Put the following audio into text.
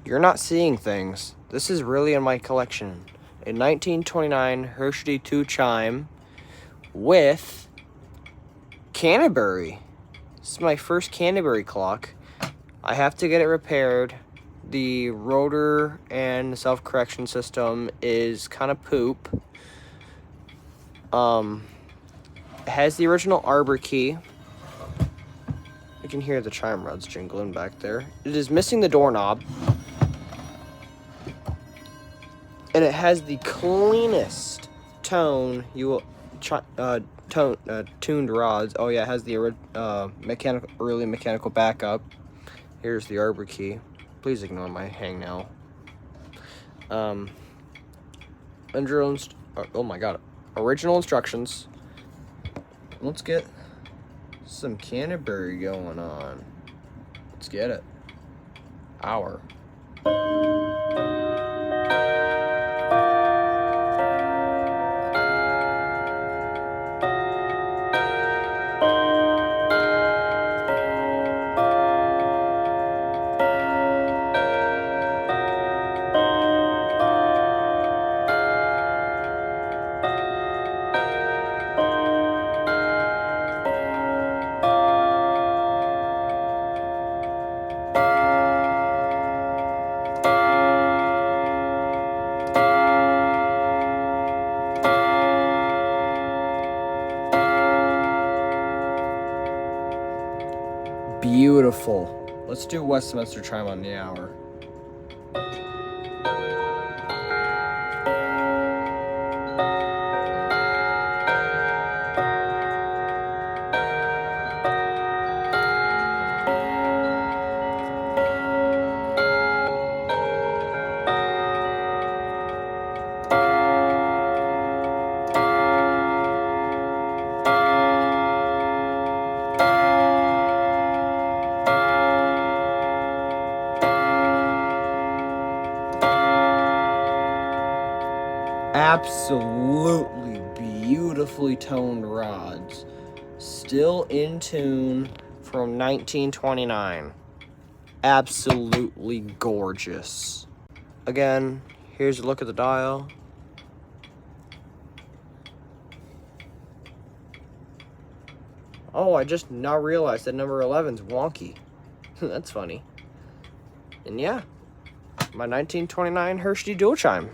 You're not seeing things. This is really in my collection. A 1929 Herschede 2 chime with Canterbury. This is my first Canterbury clock. I have to get it repaired. The rotor and self-correction system is kind of poop. It has the original arbor key. You can hear the chime rods jingling back there. It is missing the doorknob. And it has the cleanest tone tuned rods. Oh yeah, it has the early mechanical backup. Here's the arbor key. Please ignore my hang now. Oh my god. Original instructions. Let's get some Canterbury going on. Let's get it. Hour. Beautiful. Let's do Westminster chime on the hour. Absolutely beautifully toned rods. Still in tune from 1929. Absolutely gorgeous. Again, here's a look at the dial. Oh, I just now realized that number 11's wonky. That's funny. And yeah, my 1929 Hershey dual chime.